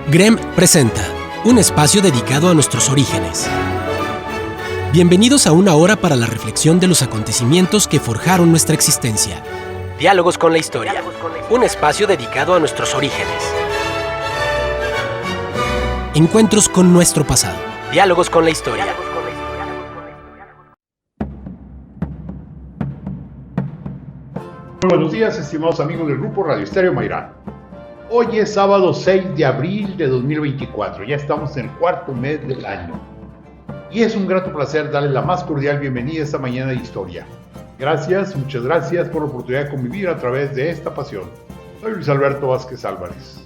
GREM presenta un espacio dedicado a nuestros orígenes. Bienvenidos a una hora para la reflexión de los acontecimientos que forjaron nuestra existencia. Diálogos con la historia. Un espacio dedicado a nuestros orígenes. Encuentros con nuestro pasado. Diálogos con la historia. Muy buenos días, estimados amigos del Grupo Radio Estéreo Mairán. Hoy es sábado 6 de abril de 2024, ya estamos en el cuarto mes del año. Y es un grato placer darles la más cordial bienvenida esta mañana de historia. Gracias, muchas gracias por la oportunidad de convivir a través de esta pasión. Soy Luis Alberto Vázquez Álvarez.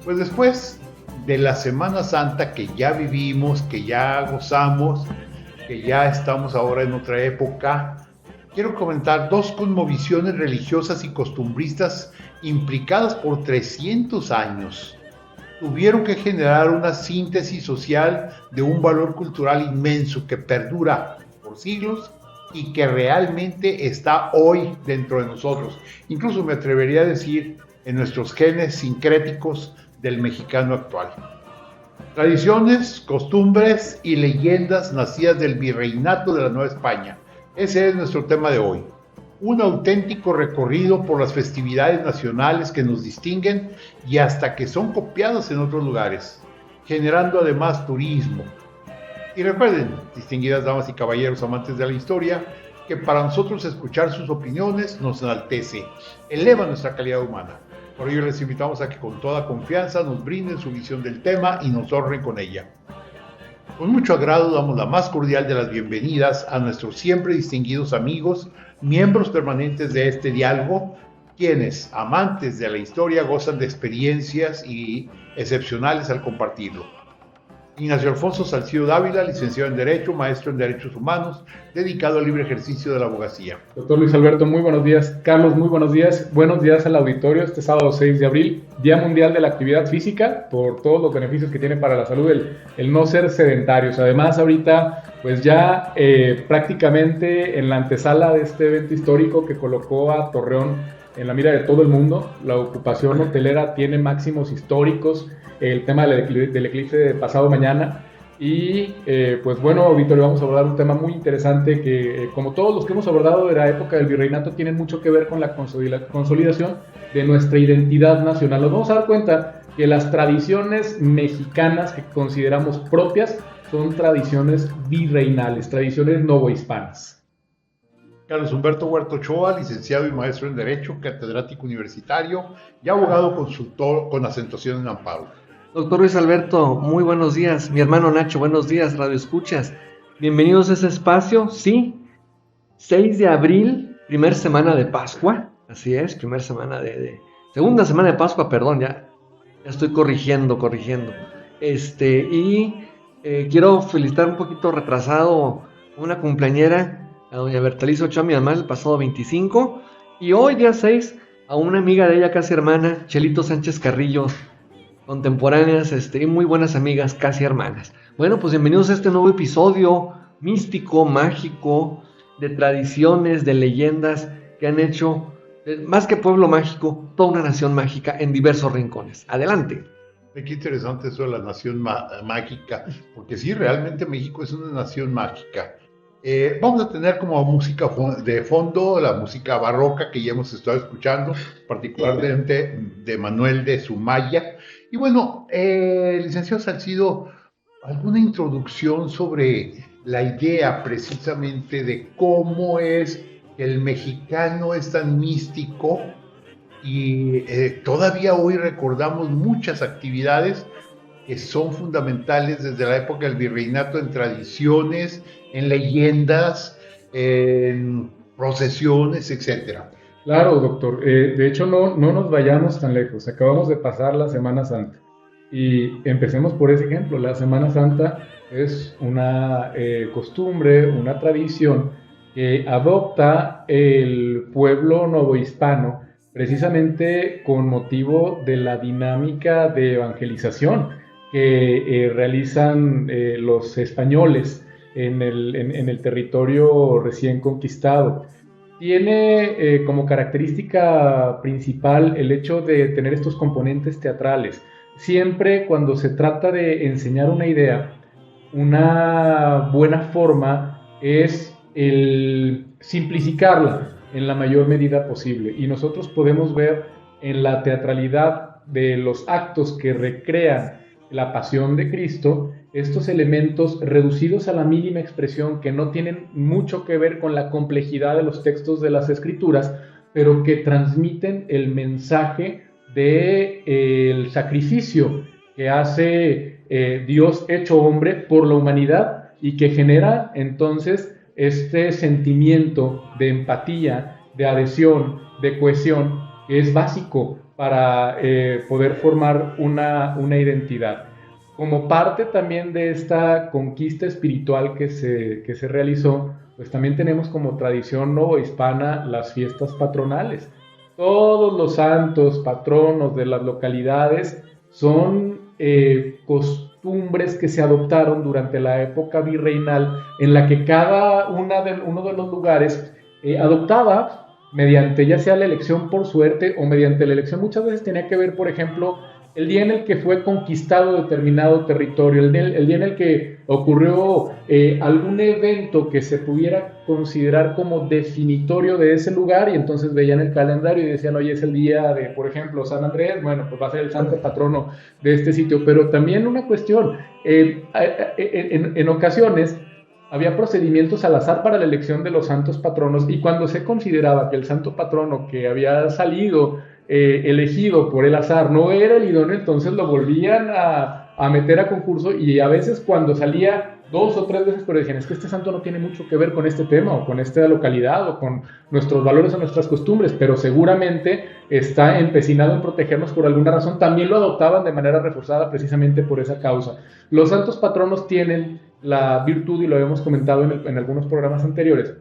Pues después de la Semana Santa que ya vivimos, que ya gozamos, que ya estamos ahora en otra época, quiero comentar dos cosmovisiones religiosas y costumbristas implicadas por 300 años. Tuvieron que generar una síntesis social de un valor cultural inmenso que perdura por siglos y que realmente está hoy dentro de nosotros. Incluso me atrevería a decir en nuestros genes sincréticos del mexicano actual. Tradiciones, costumbres y leyendas nacidas del virreinato de la Nueva España. Ese es nuestro tema de hoy. Un auténtico recorrido por las festividades nacionales que nos distinguen y hasta que son copiadas en otros lugares, generando además turismo. Y recuerden, distinguidas damas y caballeros amantes de la historia, que para nosotros escuchar sus opiniones nos enaltece, eleva nuestra calidad humana. Por ello les invitamos a que con toda confianza nos brinden su visión del tema y nos honren con ella. Con mucho agrado damos la más cordial de las bienvenidas a nuestros siempre distinguidos amigos, miembros permanentes de este diálogo, quienes, amantes de la historia, gozan de experiencias y excepcionales al compartirlo. Ignacio Alfonso Salcido Dávila, licenciado en Derecho, maestro en Derechos Humanos, dedicado al libre ejercicio de la abogacía. Doctor Luis Alberto, muy buenos días. Carlos, muy buenos días. Buenos días al auditorio. Este sábado 6 de abril, Día Mundial de la Actividad Física, por todos los beneficios que tiene para la salud el no ser sedentarios. Además, ahorita, pues ya prácticamente en la antesala de este evento histórico que colocó a Torreón en la mira de todo el mundo, la ocupación hotelera tiene máximos históricos, el tema del eclipse de pasado mañana. Y pues bueno, auditorio, vamos a abordar un tema muy interesante que, como todos los que hemos abordado de la época del virreinato, tienen mucho que ver con la consolidación de nuestra identidad nacional. Nos vamos a dar cuenta que las tradiciones mexicanas que consideramos propias son tradiciones virreinales, tradiciones novohispanas. Carlos Humberto Huerta Ochoa, licenciado y maestro en Derecho, catedrático universitario y abogado consultor con acentuación en amparo. Doctor Luis Alberto, muy buenos días. Mi hermano Nacho, buenos días, Radio Escuchas. Bienvenidos a ese espacio, sí. 6 de abril, primer semana de Pascua. Así es, segunda semana de Pascua, perdón, ya estoy corrigiendo. Quiero felicitar un poquito retrasado a una cumpleañera, a doña Bertaliza Ochoa, mi mamá, el pasado 25. Y hoy, día 6, a una amiga de ella, casi hermana, Chelito Sánchez Carrillo, contemporáneas y muy buenas amigas, casi hermanas. Bueno, pues bienvenidos a este nuevo episodio místico, mágico, de tradiciones, de leyendas que han hecho, más que pueblo mágico, toda una nación mágica en diversos rincones. Adelante. Qué interesante eso de la nación mágica, porque sí, realmente México es una nación mágica. Vamos a tener como música de fondo la música barroca que ya hemos estado escuchando, particularmente de Manuel de Sumaya. Y bueno, licenciado Salcido, ¿alguna introducción sobre la idea precisamente de cómo es que el mexicano es tan místico y todavía hoy recordamos muchas actividades que son fundamentales desde la época del virreinato en tradiciones, en leyendas, en procesiones, etcétera? Claro, doctor. De hecho, no nos vayamos tan lejos. Acabamos de pasar la Semana Santa. Y empecemos por ese ejemplo. La Semana Santa es una costumbre, una tradición que adopta el pueblo novohispano precisamente con motivo de la dinámica de evangelización que realizan los españoles en el territorio recién conquistado. Tiene como característica principal el hecho de tener estos componentes teatrales. siempre cuando se trata de enseñar una idea, una buena forma es el simplificarla en la mayor medida posible. Y nosotros podemos ver en la teatralidad de los actos que recrean la pasión de Cristo, estos elementos reducidos a la mínima expresión que no tienen mucho que ver con la complejidad de los textos de las Escrituras, pero que transmiten el mensaje del sacrificio que hace Dios hecho hombre por la humanidad y que genera entonces este sentimiento de empatía, de adhesión, de cohesión, que es básico para poder formar una identidad. Como parte también de esta conquista espiritual que se realizó, pues también tenemos como tradición novohispana las fiestas patronales. Todos los santos patronos de las localidades son costumbres que se adoptaron durante la época virreinal, en la que cada uno de los lugares adoptaba, mediante ya sea la elección por suerte o mediante la elección, muchas veces tenía que ver, por ejemplo, el día en el que fue conquistado determinado territorio, el día en el que ocurrió algún evento que se pudiera considerar como definitorio de ese lugar, y entonces veían el calendario y decían, oye, es el día de, por ejemplo, San Andrés, bueno, pues va a ser el santo patrono de este sitio. Pero también una cuestión, en ocasiones había procedimientos al azar para la elección de los santos patronos, y cuando se consideraba que el santo patrono que había salido elegido por el azar no era el idóneo, entonces lo volvían a meter a concurso, y a veces cuando salía 2 o 3 veces, pero decían, es que este santo no tiene mucho que ver con este tema o con esta localidad o con nuestros valores o nuestras costumbres, pero seguramente está empecinado en protegernos por alguna razón. También lo adoptaban de manera reforzada precisamente por esa causa. Los santos patronos tienen la virtud, y lo habíamos comentado en algunos programas anteriores,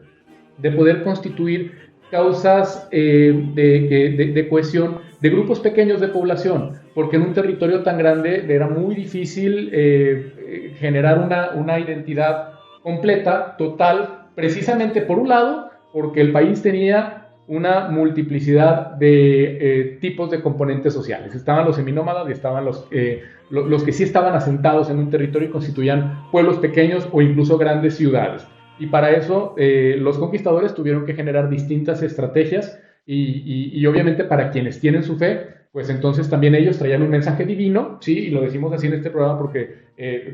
de poder constituir causas de cohesión de grupos pequeños de población, porque en un territorio tan grande era muy difícil generar una identidad completa, total, precisamente por un lado, porque el país tenía una multiplicidad de tipos de componentes sociales. Estaban los seminómadas y estaban los que sí estaban asentados en un territorio y constituían pueblos pequeños o incluso grandes ciudades. Y para eso los conquistadores tuvieron que generar distintas estrategias y obviamente para quienes tienen su fe, pues entonces también ellos traían un mensaje divino, ¿sí? Y lo decimos así en este programa porque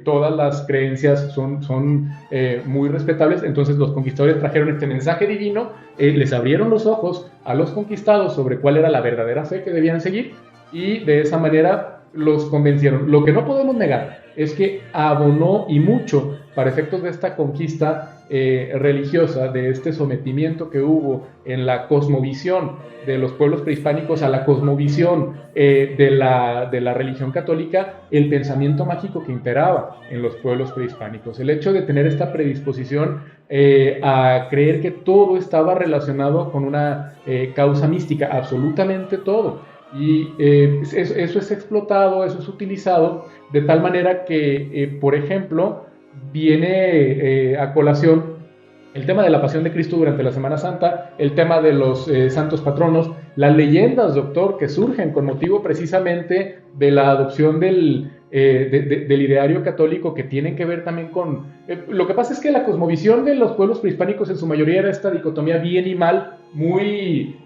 todas las creencias son muy respetables. Entonces los conquistadores trajeron este mensaje divino, les abrieron los ojos a los conquistados sobre cuál era la verdadera fe que debían seguir, y de esa manera los convencieron. Lo que no podemos negar es que abonó y mucho para efectos de esta conquista religiosa, de este sometimiento que hubo en la cosmovisión de los pueblos prehispánicos a la cosmovisión de la religión católica, el pensamiento mágico que imperaba en los pueblos prehispánicos, el hecho de tener esta predisposición a creer que todo estaba relacionado con una causa mística, absolutamente todo. Y eso es explotado, eso es utilizado de tal manera que, por ejemplo, viene a colación el tema de la pasión de Cristo durante la Semana Santa, el tema de los santos patronos, las leyendas, doctor, que surgen con motivo precisamente de la adopción del ideario católico, que tienen que ver también con... lo que pasa es que la cosmovisión de los pueblos prehispánicos en su mayoría era esta dicotomía bien y mal muy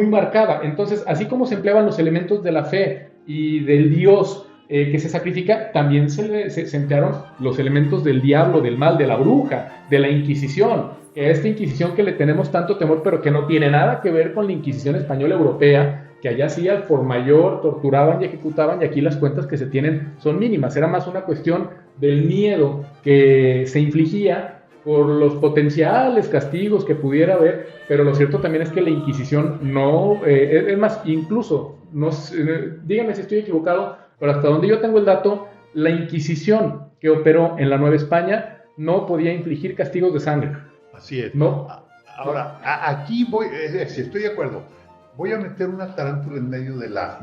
marcada. Entonces, así como se empleaban los elementos de la fe y del Dios que se sacrifica, también se emplearon los elementos del diablo, del mal, de la bruja, de la Inquisición, que a esta Inquisición que le tenemos tanto temor, pero que no tiene nada que ver con la Inquisición española europea, que allá sí al por mayor torturaban y ejecutaban, y aquí las cuentas que se tienen son mínimas. Era más una cuestión del miedo que se infligía por los potenciales castigos que pudiera haber, pero lo cierto también es que la Inquisición no, es más, incluso, no, díganme si estoy equivocado, pero hasta donde yo tengo el dato, la Inquisición que operó en la Nueva España no podía infligir castigos de sangre. Así es. No. Ahora, aquí voy, si estoy de acuerdo, voy a meter una tarántula en medio de la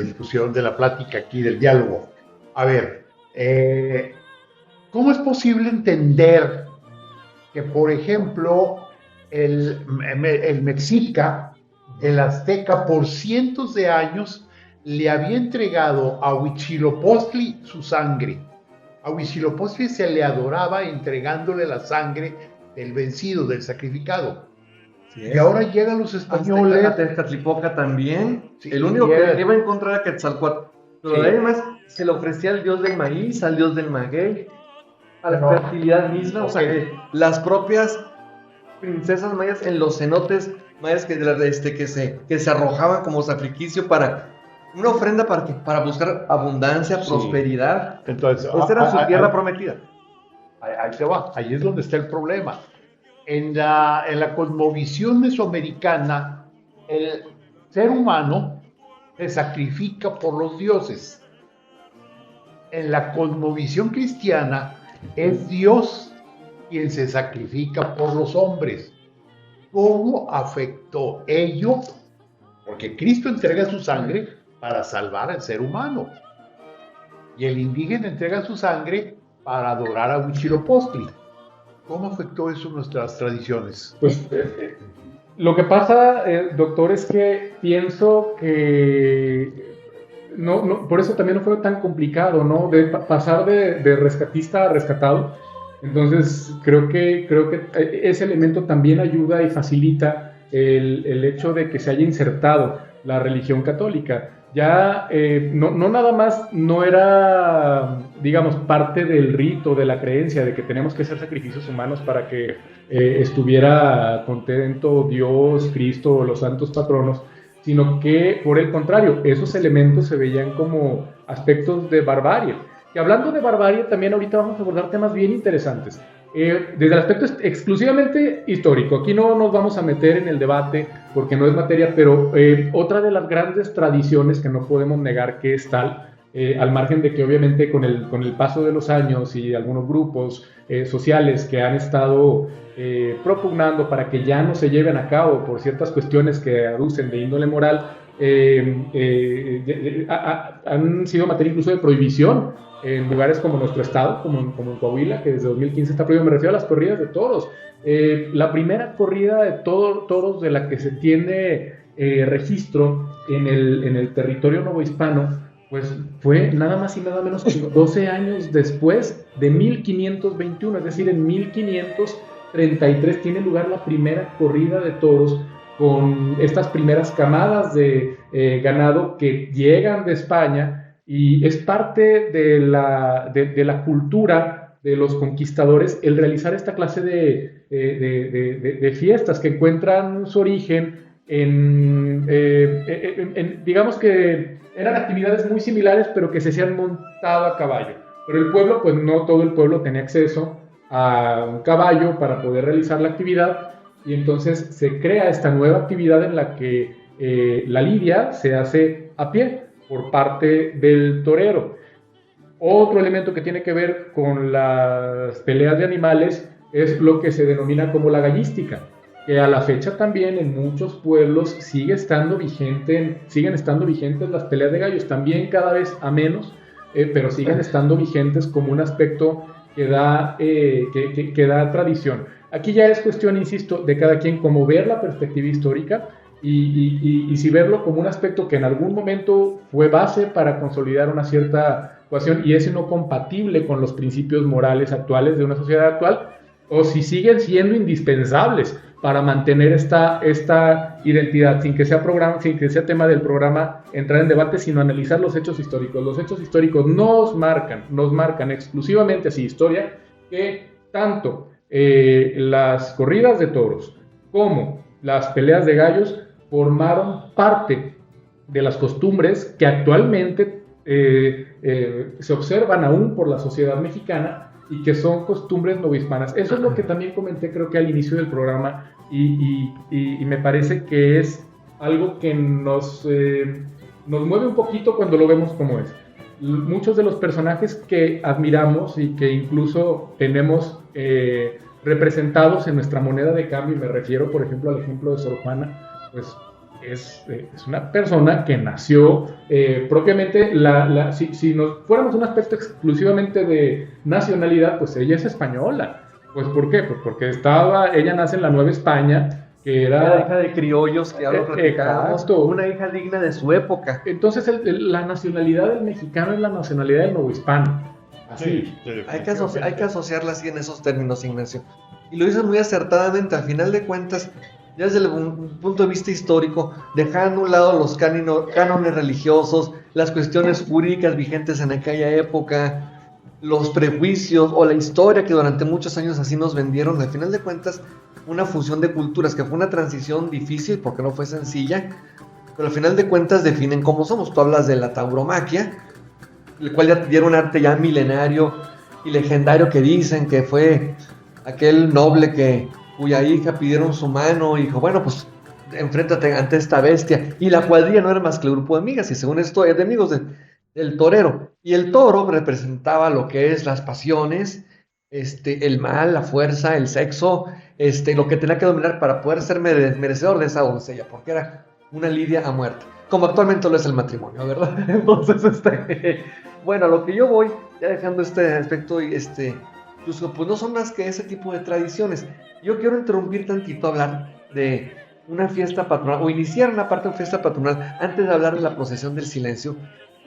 discusión, de la plática aquí, del diálogo. A ver, ¿cómo es posible entender que, por ejemplo, el mexica, el azteca, por cientos de años le había entregado a Huitzilopochtli su sangre. A Huitzilopochtli se le adoraba entregándole la sangre del vencido, del sacrificado. Y ahora llegan los españoles. A Tezcatlipoca también. Sí, el único que iba a encontrar a Quetzalcóatl. Pero además se le ofrecía al dios del maíz, al dios del maguey, a la fertilidad misma. O sea, que las propias princesas mayas en los cenotes mayas que se arrojaban como sacrificio para una ofrenda para buscar abundancia, prosperidad. Entonces, esta era su tierra prometida. Ahí te va, ahí es donde está el problema. En la cosmovisión mesoamericana, el ser humano se sacrifica por los dioses. En la cosmovisión cristiana, es Dios quien se sacrifica por los hombres. ¿Cómo afectó ello? Porque Cristo entrega su sangre para salvar al ser humano. Y el indígena entrega su sangre para adorar a Huitzilopochtli. ¿Cómo afectó eso nuestras tradiciones? Pues lo que pasa, doctor, es que pienso que por eso también no fue tan complicado, ¿no? De pasar de rescatista a rescatado. Entonces creo que ese elemento también ayuda y facilita el hecho de que se haya insertado la religión católica. Ya no nada más no era, digamos, parte del rito, de la creencia de que tenemos que hacer sacrificios humanos para que estuviera contento Dios, Cristo o los santos patronos, sino que por el contrario, esos elementos se veían como aspectos de barbarie. Y hablando de barbarie, también ahorita vamos a abordar temas bien interesantes. Desde el aspecto exclusivamente histórico, aquí no nos vamos a meter en el debate porque no es materia, pero otra de las grandes tradiciones que no podemos negar que es tal, al margen de que obviamente con el paso de los años y algunos grupos sociales que han estado propugnando para que ya no se lleven a cabo por ciertas cuestiones que aducen de índole moral, han sido materia incluso de prohibición en lugares como nuestro estado, como en Coahuila, que desde 2015 está prohibido. Me refiero a las corridas de toros. La primera corrida de toros de la que se tiene registro en el territorio novohispano, pues fue nada más y nada menos que 12 años después de 1521, es decir, en 1533 tiene lugar la primera corrida de toros con estas primeras camadas de ganado que llegan de España. Y es parte de la cultura de los conquistadores el realizar esta clase de fiestas que encuentran su origen en digamos que eran actividades muy similares, pero que se han montado a caballo. Pero el pueblo, pues no todo el pueblo tenía acceso a un caballo para poder realizar la actividad, y entonces se crea esta nueva actividad en la que la lidia se hace a pie por parte del torero. Otro elemento que tiene que ver con las peleas de animales es lo que se denomina como la gallística, que a la fecha también en muchos pueblos siguen estando vigentes las peleas de gallos, también cada vez a menos, pero siguen estando vigentes como un aspecto que da tradición. Aquí ya es cuestión, insisto, de cada quien como ver la perspectiva histórica y si verlo como un aspecto que en algún momento fue base para consolidar una cierta ecuación y es no compatible con los principios morales actuales de una sociedad actual, o si siguen siendo indispensables para mantener esta identidad, sin que sea tema del programa entrar en debate, sino analizar los hechos históricos. Los hechos históricos nos marcan exclusivamente así historia, que tanto las corridas de toros como las peleas de gallos formaron parte de las costumbres que actualmente se observan aún por la sociedad mexicana y que son costumbres novohispanas. Eso es lo que también comenté, creo que al inicio del programa, y me parece que es algo que nos mueve un poquito cuando lo vemos como es. Muchos de los personajes que admiramos y que incluso tenemos representados en nuestra moneda de cambio, y me refiero por ejemplo al ejemplo de Sor Juana, pues es una persona que nació propiamente, si nos fuéramos un aspecto exclusivamente de nacionalidad, pues ella es española. Pues ¿por qué? Pues porque ella nace en la Nueva España, que era hija de criollos, que ahora platicábamos, exacto, una hija digna de su época. Entonces la nacionalidad del mexicano es la nacionalidad del novohispano. Así. Sí, Hay que asociarla así en esos términos, Ignacio. Y lo dices muy acertadamente, al final de cuentas, ya desde un punto de vista histórico, dejando a un lado los cánones religiosos, las cuestiones jurídicas vigentes en aquella época, los prejuicios o la historia que durante muchos años así nos vendieron, al final de cuentas, una fusión de culturas que fue una transición difícil porque no fue sencilla, pero al final de cuentas definen cómo somos. Tú hablas de la tauromaquia, el cual ya era un arte ya milenario y legendario, que dicen que fue aquel noble cuya hija pidieron su mano y dijo, bueno, pues enfréntate ante esta bestia, y la cuadrilla no era más que el grupo de amigas, y según esto es de amigos del torero, y el toro representaba lo que es las pasiones, el mal, la fuerza, el sexo, lo que tenía que dominar para poder ser merecedor de esa doncella, porque era una lidia a muerte, como actualmente lo es el matrimonio, ¿verdad? Entonces, bueno, a lo que yo voy, ya dejando este aspecto, pues no son más que ese tipo de tradiciones. Yo quiero interrumpir tantito a hablar de una fiesta patronal, o iniciar una parte de fiesta patronal, antes de hablar de la procesión del silencio,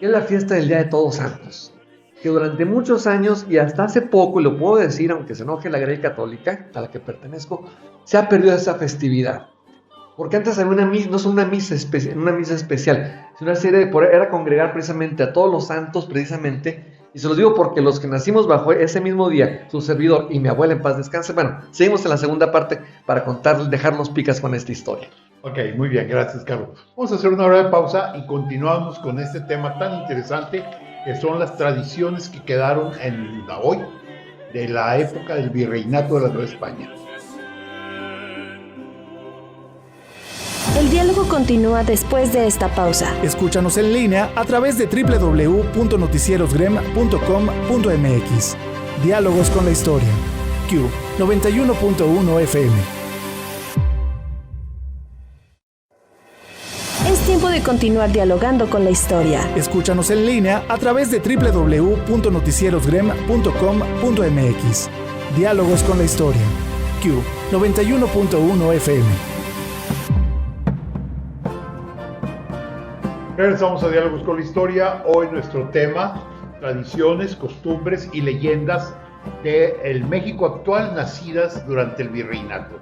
que es la fiesta del Día de Todos Santos, que durante muchos años, y hasta hace poco, y lo puedo decir, aunque se enoje la Iglesia Católica, a la que pertenezco, se ha perdido esa festividad. Porque antes había una misa, no es una misa especial, sino una serie era congregar precisamente a todos los santos, precisamente, y se los digo porque los que nacimos bajo ese mismo día, su servidor y mi abuela en paz descanse, bueno, seguimos en la segunda parte para dejarnos picas con esta historia. Ok, muy bien, gracias, Carlos. Vamos a hacer una breve pausa y continuamos con este tema tan interesante que son las tradiciones que quedaron en la hoy de la época del virreinato de la Nueva España. El diálogo continúa después de esta pausa. Escúchanos en línea a través de www.noticierosgrem.com.mx. Diálogos con la historia. Q 91.1 FM. Es tiempo de continuar dialogando con la historia. Escúchanos en línea a través de www.noticierosgrem.com.mx. Diálogos con la historia. Q 91.1 FM. Regresamos a Diálogos con la Historia. Hoy nuestro tema, tradiciones, costumbres y leyendas del México actual nacidas durante el virreinato.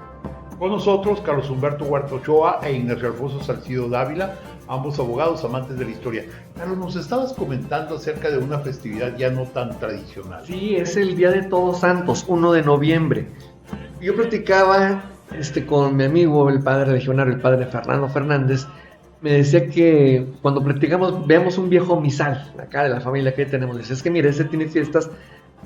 Con nosotros, Carlos Humberto Huerta Ochoa e Ignacio Alfonso Salcido Dávila, ambos abogados amantes de la historia. Carlos, nos estabas comentando acerca de una festividad ya no tan tradicional. Sí, es el Día de Todos Santos, 1 de noviembre. Yo platicaba con mi amigo, el padre legionario, el padre Fernando Fernández. Me decía que cuando platicamos, veamos un viejo misal acá de la familia que tenemos. Dice, es que mire, ese tiene fiestas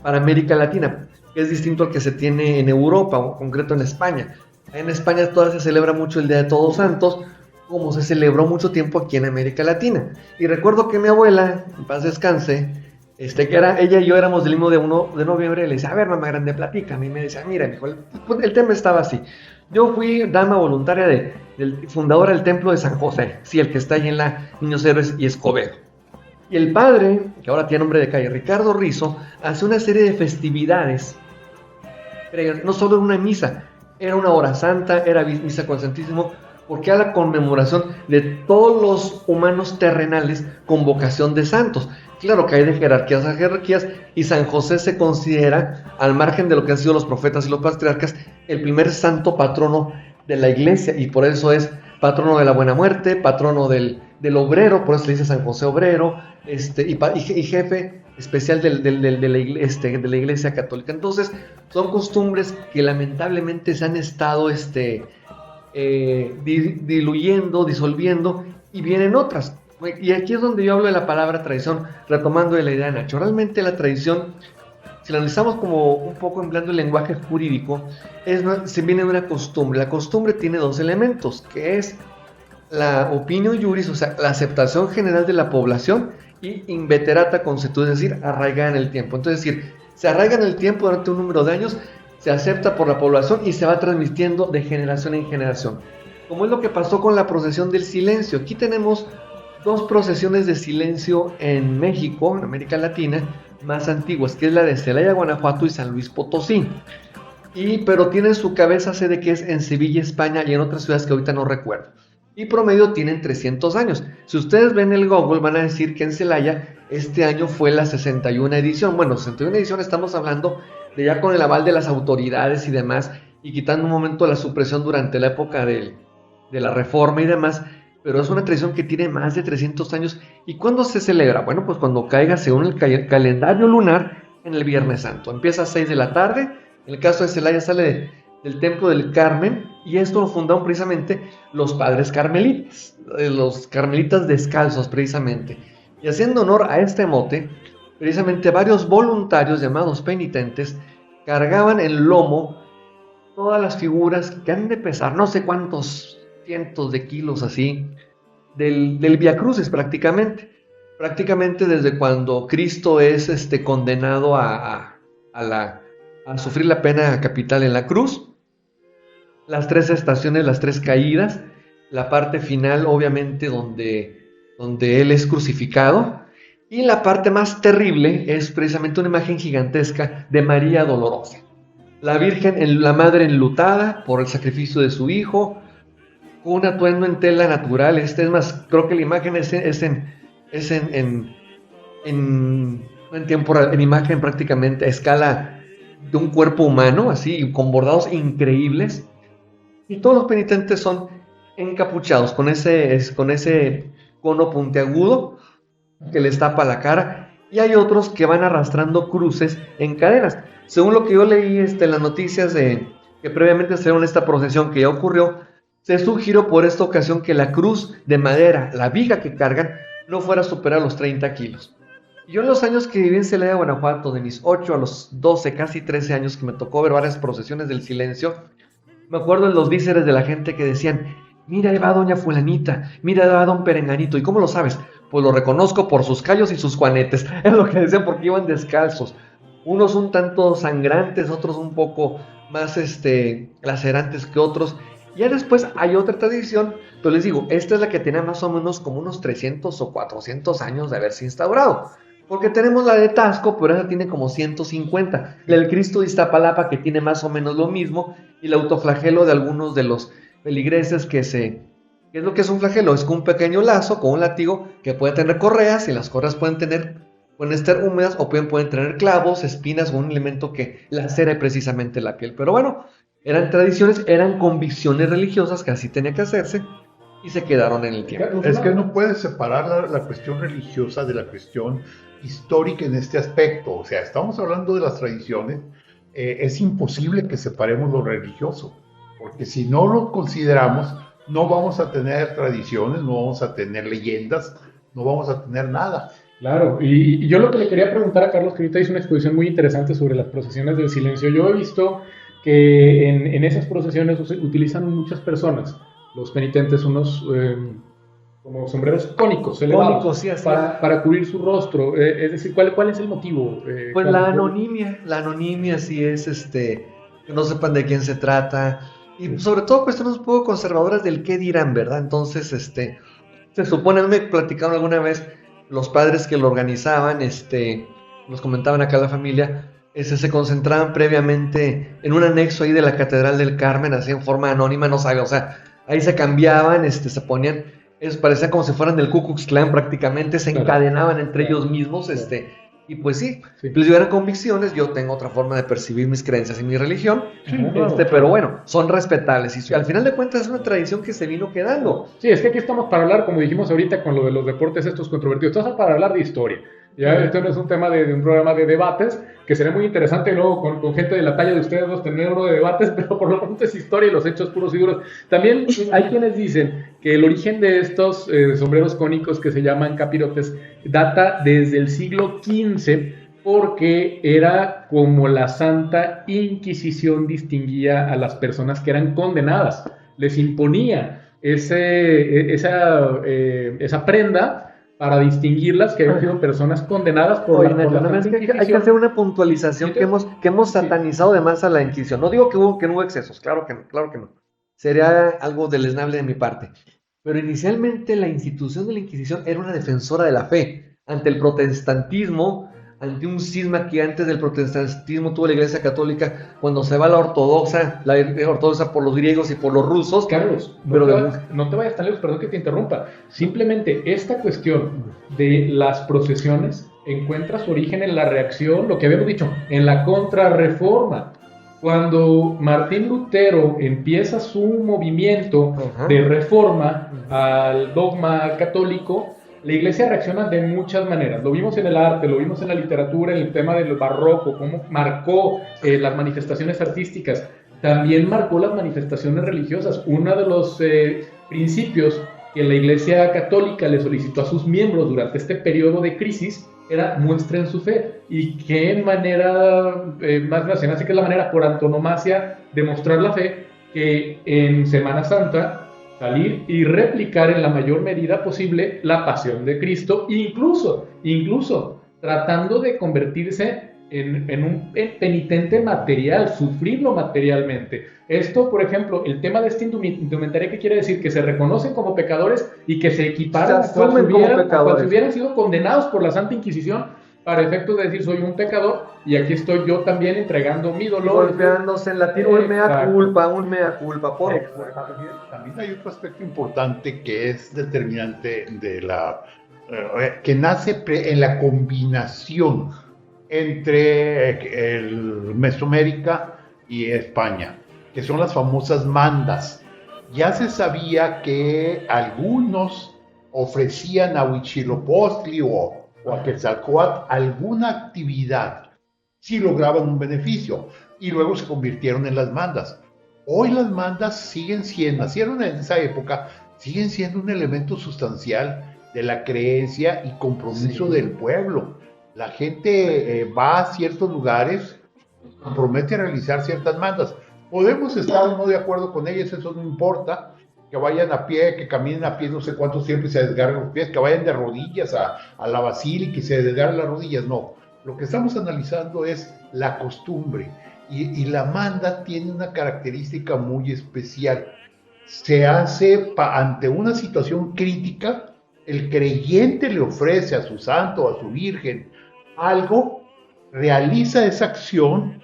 para América Latina, que es distinto al que se tiene en Europa, o en concreto en España. En España todavía se celebra mucho el Día de Todos Santos, como se celebró mucho tiempo aquí en América Latina. Y recuerdo que mi abuela, en paz descanse, que ella y yo éramos del mismo de 1 de noviembre, le decía, a ver, mamá grande, platícame. Y me decía, mira, mijo, el tema estaba así. Yo fui dama voluntaria del fundador del templo de San José, sí, el que está ahí en la Niños Héroes y Escobedo. Y el padre, que ahora tiene nombre de calle, Ricardo Rizo, hace una serie de festividades. Pero no solo una misa, era una hora santa, era misa con Santísimo, porque era la conmemoración de todos los humanos terrenales con vocación de santos. Claro que hay de jerarquías a jerarquías, y San José se considera, al margen de lo que han sido los profetas y los patriarcas, el primer santo patrono de la iglesia, y por eso es patrono de la buena muerte, patrono del obrero, por eso le dice San José Obrero, y jefe especial de la iglesia católica. Entonces, son costumbres que lamentablemente se han estado diluyendo, disolviendo, y vienen otras. Y aquí es donde yo hablo de la palabra tradición, retomando de la idea de Nacho. Realmente la tradición, si la analizamos como un poco empleando el lenguaje jurídico, se viene de una costumbre. La costumbre tiene dos elementos, que es la opinión juris, o sea, la aceptación general de la población, y inveterata consuetud, es decir, arraigada en el tiempo. Entonces, es decir, se arraiga en el tiempo durante un número de años, se acepta por la población y se va transmitiendo de generación en generación. Como es lo que pasó con la procesión del silencio. Aquí tenemos dos procesiones de silencio en México, en América Latina, más antiguas, que es la de Celaya, Guanajuato, y San Luis Potosí. pero tiene su cabeza sede que es en Sevilla, España, y en otras ciudades que ahorita no recuerdo. Y promedio tienen 300 años. Si ustedes ven el Google, van a decir que en Celaya este año fue la 61 edición. Bueno, 61 edición estamos hablando de ya con el aval de las autoridades y demás, y quitando un momento la supresión durante la época de la Reforma y demás, pero es una tradición que tiene más de 300 años. ¿Y cuándo se celebra? Bueno, pues cuando caiga según el calendario lunar en el Viernes Santo. Empieza a 6 de la tarde, en el caso de Celaya sale del Templo del Carmen, y esto lo fundaron precisamente los padres carmelitas, los carmelitas descalzos precisamente. Y haciendo honor a este mote, precisamente varios voluntarios llamados penitentes cargaban en lomo todas las figuras que han de pesar, no sé cuántos cientos de kilos así, del Vía Crucis prácticamente desde cuando Cristo es condenado a sufrir la pena capital en la cruz, las 3 estaciones, las 3 caídas, la parte final obviamente donde Él es crucificado, y la parte más terrible es precisamente una imagen gigantesca de María Dolorosa, la Virgen, la Madre enlutada por el sacrificio de su Hijo, con un atuendo en tela natural. Es más, creo que la imagen es en tiempo real, en imagen prácticamente a escala de un cuerpo humano, así, con bordados increíbles, y todos los penitentes son encapuchados con ese cono puntiagudo que les tapa la cara, y hay otros que van arrastrando cruces en cadenas. Según lo que yo leí en las noticias que previamente se dieron esta procesión que ya ocurrió, se sugirió por esta ocasión que la cruz de madera, la viga que cargan, no fuera a superar los 30 kilos. Yo en los años que viví en Celaya, Guanajuato, de mis 8 a los 12, casi 13 años, que me tocó ver varias procesiones del silencio, me acuerdo de los víceres de la gente que decían: mira, ahí va doña fulanita, mira, ahí va don perenganito. ¿Y cómo lo sabes? Pues lo reconozco por sus callos y sus juanetes. Es lo que decían, porque iban descalzos. Unos un tanto sangrantes, otros un poco más lacerantes que otros. Ya después hay otra tradición, pero les digo, esta es la que tiene más o menos como unos 300 o 400 años de haberse instaurado. Porque tenemos la de Taxco, pero esa tiene como 150. La del Cristo de Iztapalapa, que tiene más o menos lo mismo. Y el autoflagelo de algunos de los feligreses ¿qué es lo que es un flagelo? Es con un pequeño lazo, con un látigo, que puede tener correas, y las correas pueden estar húmedas, o pueden tener clavos, espinas, o un elemento que lacere precisamente la piel. Pero bueno, eran tradiciones, eran convicciones religiosas que así tenía que hacerse, y se quedaron en el tiempo. Es que no puedes separar la cuestión religiosa de la cuestión histórica en este aspecto. O sea, estamos hablando de las tradiciones. Es imposible que separemos lo religioso, porque si no lo consideramos, no vamos a tener tradiciones, no vamos a tener leyendas, no vamos a tener nada. Claro, y yo lo que le quería preguntar a Carlos, que ahorita hizo una exposición muy interesante sobre las procesiones del silencio. Yo he visto que en esas procesiones utilizan muchas personas, los penitentes, unos como sombreros cónicos, elevados, sí, así para cubrir su rostro. Es decir, ¿cuál es el motivo? Pues la anonimia sí es que no sepan de quién se trata, y sobre todo cuestiones un poco conservadoras del qué dirán, ¿verdad? Entonces, se supone, me platicaron alguna vez los padres que lo organizaban, nos comentaban acá la familia, se concentraban previamente en un anexo ahí de la Catedral del Carmen, así en forma anónima, no sabe, o sea, ahí se cambiaban, se ponían, parecía como si fueran del Ku Klux Klan prácticamente, se encadenaban entre ellos mismos, y pues sí, les dieron convicciones. Yo tengo otra forma de percibir mis creencias y mi religión, pero bueno, son respetables, y al final de cuentas es una tradición que se vino quedando. Sí, es que aquí estamos para hablar, como dijimos ahorita con lo de los deportes estos controvertidos, estamos para hablar de historia. Ya esto no es un tema de un programa de debates, que sería muy interesante luego con gente de la talla de ustedes dos tener uno de debates, pero por lo pronto es historia y los hechos puros y duros. También hay quienes dicen que el origen de estos sombreros cónicos que se llaman capirotes data desde el siglo XV, porque era como la Santa Inquisición distinguía a las personas que eran condenadas, les imponía esa prenda para distinguirlas, que habían sido personas condenadas por la Inquisición. Hay que hacer una puntualización. Entonces, que hemos satanizado de más a la Inquisición. No digo que no hubo excesos, claro que no. Sería algo deleznable de mi parte. Pero inicialmente la institución de la Inquisición era una defensora de la fe ante el protestantismo, ante un cisma que antes del protestantismo tuvo la Iglesia Católica, cuando se va la ortodoxa por los griegos y por los rusos. Carlos, no te vayas tan lejos, perdón que te interrumpa. Simplemente esta cuestión de las procesiones encuentra su origen en la reacción, lo que habíamos dicho, en la contrarreforma. Cuando Martín Lutero empieza su movimiento de reforma al dogma católico, la Iglesia reacciona de muchas maneras. Lo vimos en el arte, lo vimos en la literatura, en el tema del barroco, cómo marcó las manifestaciones artísticas. También marcó las manifestaciones religiosas. Uno de los principios que la Iglesia Católica le solicitó a sus miembros durante este periodo de crisis era muestren su fe. Y qué manera más nacional, así que es la manera por antonomasia de mostrar la fe, que en Semana Santa salir y replicar en la mayor medida posible la pasión de Cristo, incluso tratando de convertirse en un penitente material, sufrirlo materialmente. Esto, por ejemplo, el tema de esta indumentaria, ¿qué quiere decir? Que se reconocen como pecadores y que se equiparan cuando hubieran sido condenados por la Santa Inquisición, para efectos de decir, soy un pecador y aquí estoy yo también entregando mi dolor. Golpeándose en latín, un mea culpa. También hay otro aspecto importante que es determinante de que nace en la combinación entre Mesoamérica y España, que son las famosas mandas. Ya se sabía que algunos ofrecían a Huitzilopochtli o a Quetzalcóatl alguna actividad si lograban un beneficio, y luego se convirtieron en las mandas. Hoy las mandas nacieron en esa época, siguen siendo un elemento sustancial de la creencia y compromiso del pueblo. La gente va a ciertos lugares, compromete a realizar ciertas mandas. Podemos estar o no de acuerdo con ellas, eso no importa. Que vayan a pie, que caminen a pie no sé cuánto tiempo y se desgarren los pies, que vayan de rodillas a la basílica y se desgarren las rodillas, no. Lo que estamos analizando es la costumbre, y la manda tiene una característica muy especial. Se hace ante una situación crítica, el creyente le ofrece a su santo, a su virgen, algo, realiza esa acción,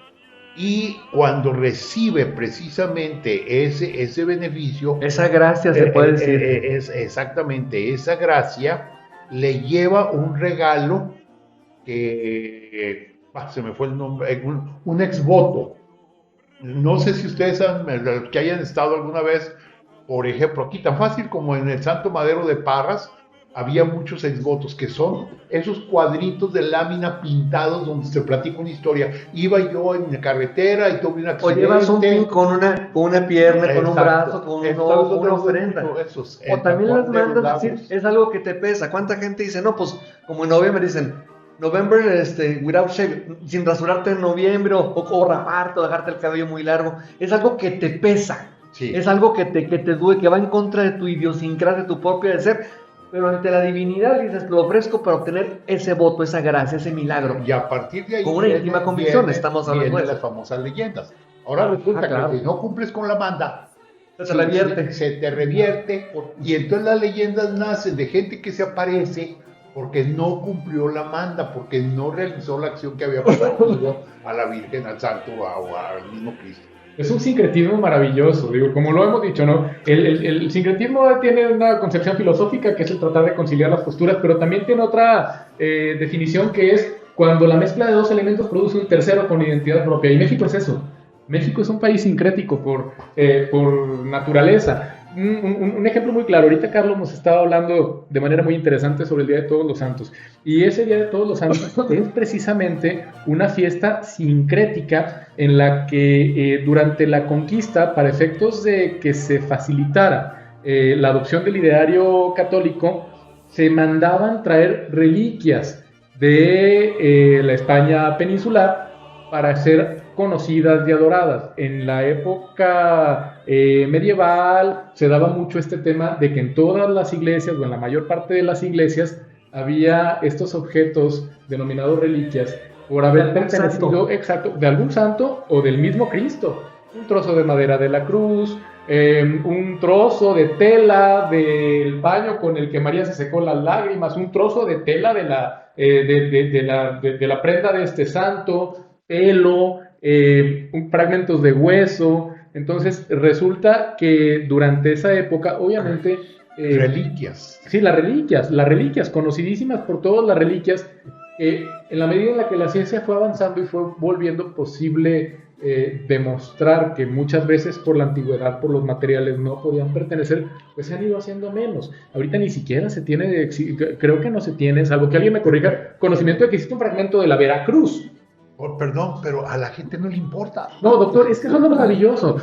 y cuando recibe precisamente ese beneficio, esa gracia se puede decir, exactamente, esa gracia le lleva un regalo que se me fue el nombre, un exvoto. No sé si ustedes que hayan estado alguna vez, por ejemplo, aquí tan fácil como en el Santo Madero de Parras, había muchos exvotos, que son esos cuadritos de lámina pintados donde se platica una historia. Iba yo en la carretera y tuve un accidente. O llevas un pin con una pierna, con un brazo, con un ojo, una ofrenda. O también las mandas, es algo que te pesa. ¿Cuánta gente dice, no, pues, como en noviembre dicen, November without shave, sin rasurarte en noviembre, o raparte, o dejarte el cabello muy largo? Es algo que te pesa. Sí. Es algo que te duele, que va en contra de tu idiosincrasia, de tu propia de ser. Pero ante la divinidad dices, lo ofrezco para obtener ese voto, esa gracia, ese milagro. Y a partir de ahí, con una íntima convicción, estamos hablando de las famosas leyendas. Ahora resulta que si no cumples con la manda, se te revierte, y entonces las leyendas nacen de gente que se aparece porque no cumplió la manda, porque no realizó la acción que había prometido a la Virgen, al Santo o al mismo Cristo. Es un sincretismo maravilloso, digo, como lo hemos dicho, ¿no? El sincretismo tiene una concepción filosófica que es el tratar de conciliar las posturas, pero también tiene otra definición, que es cuando la mezcla de dos elementos produce un tercero con identidad propia. Y México es eso. México es un país sincrético por naturaleza. Un ejemplo muy claro, ahorita Carlos nos estaba hablando de manera muy interesante sobre el Día de Todos los Santos, y ese Día de Todos los Santos es precisamente una fiesta sincrética en la que durante la conquista, para efectos de que se facilitara la adopción del ideario católico, se mandaban traer reliquias de la España peninsular para ser conocidas y adoradas. En la época medieval se daba mucho este tema de que en todas las iglesias, o en la mayor parte de las iglesias, había estos objetos denominados reliquias por haber pertenecido de algún santo o del mismo Cristo. Un trozo de madera de la cruz, un trozo de tela del paño con el que María se secó las lágrimas, un trozo de tela de la prenda de este santo, pelo, fragmentos de hueso. Entonces resulta que durante esa época, obviamente... reliquias. Sí, las reliquias, conocidísimas por todos, las reliquias, en la medida en la que la ciencia fue avanzando y fue volviendo posible demostrar que muchas veces por la antigüedad, por los materiales no podían pertenecer, pues se han ido haciendo menos. Ahorita ni siquiera se tiene, creo que no se tiene, salvo que alguien me corrija, conocimiento de que existe un fragmento de la Veracruz. Perdón, pero a la gente no le importa. No, doctor, es que eso es lo maravilloso.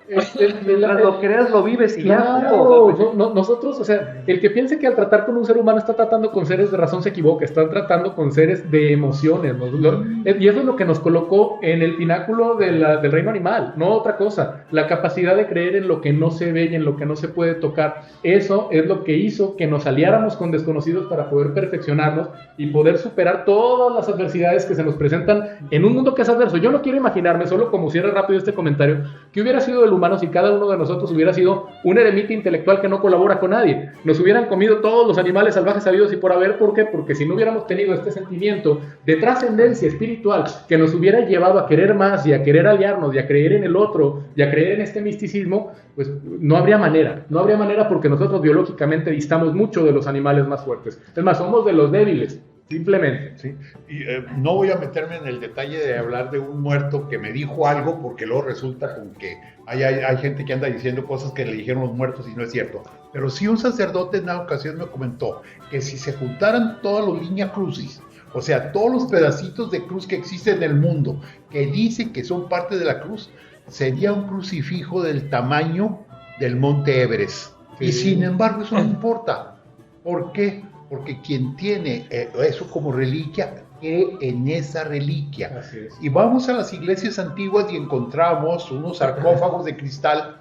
Lo creas, lo vives y claro, nosotros, o sea, el que piense que al tratar con un ser humano está tratando con seres de razón se equivoca, están tratando con seres de emociones, ¿no? Y eso es lo que nos colocó en el pináculo del reino animal, no otra cosa, la capacidad de creer en lo que no se ve y en lo que no se puede tocar. Eso es lo que hizo que nos aliáramos con desconocidos para poder perfeccionarnos y poder superar todas las adversidades que se nos presentan en un mundo que es adverso. Yo no quiero imaginarme, solo como cierre rápido este comentario, que hubiera sido el humano si cada uno de nosotros hubiera sido un eremita intelectual que no colabora con nadie. Nos hubieran comido todos los animales salvajes habidos y por haber. ¿Por qué? Porque si no hubiéramos tenido este sentimiento de trascendencia espiritual que nos hubiera llevado a querer más y a querer aliarnos y a creer en el otro y a creer en este misticismo, pues no habría manera porque nosotros biológicamente distamos mucho de los animales más fuertes. Es más, somos de los débiles. Simplemente. Sí. Y, no voy a meterme en el detalle de hablar de un muerto que me dijo algo, porque luego resulta con que hay gente que anda diciendo cosas que le dijeron los muertos y no es cierto. Pero sí, un sacerdote en una ocasión me comentó que si se juntaran todas las líneas crucis, o sea, todos los pedacitos de cruz que existen en el mundo, que dicen que son parte de la cruz, sería un crucifijo del tamaño del monte Everest. Sí. Y sin embargo eso no importa. ¿Por qué? Porque quien tiene eso como reliquia, cree en esa reliquia. Así es. Y vamos a las iglesias antiguas y encontramos unos sarcófagos de cristal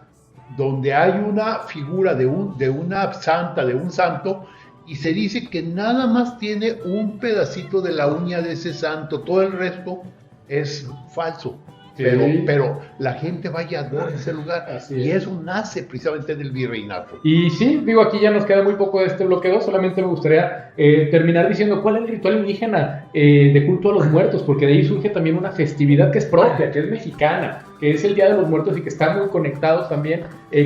donde hay una figura de una santa, de un santo, y se dice que nada más tiene un pedacito de la uña de ese santo, todo el resto es falso. Sí. Pero la gente vaya a ese lugar. Y eso nace precisamente del virreinato. Y sí, digo, aquí ya nos queda muy poco de este bloque 2. Solamente me gustaría terminar diciendo cuál es el ritual indígena de culto a los muertos, porque de ahí surge también una festividad que es propia, que es mexicana, que es el Día de los Muertos y que está muy conectado también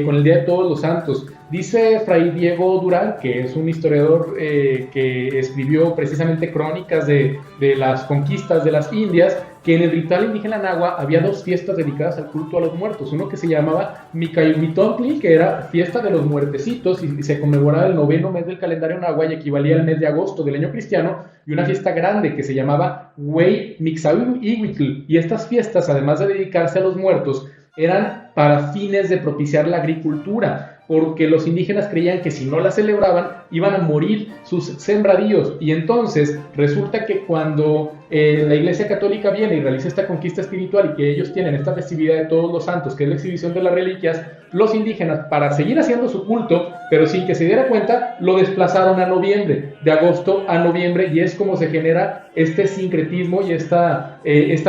con el Día de Todos los Santos. Dice Fray Diego Durán, que es un historiador que escribió precisamente crónicas de las conquistas de las Indias, que en el ritual indígena náhuatl había dos fiestas dedicadas al culto a los muertos. Uno que se llamaba Micayumitontli, que era fiesta de los muertecitos, y se conmemoraba el 9º mes del calendario náhuatl y equivalía al mes de agosto del año cristiano, y una fiesta grande que se llamaba Huey Mixahuitl. Y estas fiestas, además de dedicarse a los muertos, eran para fines de propiciar la agricultura, porque los indígenas creían que si no la celebraban iban a morir sus sembradíos. Y entonces resulta que cuando la Iglesia Católica viene y realiza esta conquista espiritual y que ellos tienen esta festividad de Todos los Santos, que es la exhibición de las reliquias, los indígenas, para seguir haciendo su culto, pero sin que se diera cuenta, lo desplazaron a noviembre, de agosto a noviembre, y es como se genera este sincretismo y esta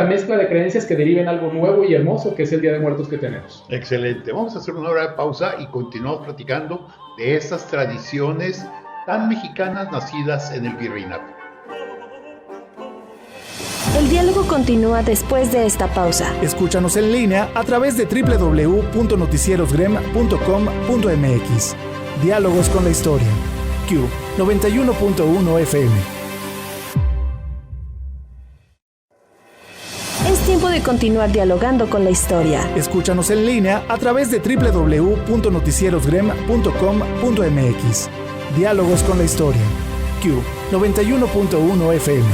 mezcla de creencias que deriva en algo nuevo y hermoso, que es el Día de Muertos que tenemos. Excelente. Vamos a hacer una hora de pausa y continuamos platicando de estas tradiciones tan mexicanas nacidas en el virreinato. El diálogo continúa después de esta pausa. Escúchanos en línea a través de www.noticierosgrem.com.mx. Diálogos con la historia. Q 91.1 FM. Es tiempo de continuar dialogando con la historia. Escúchanos en línea a través de www.noticierosgrem.com.mx. Diálogos con la historia. Q 91.1 FM.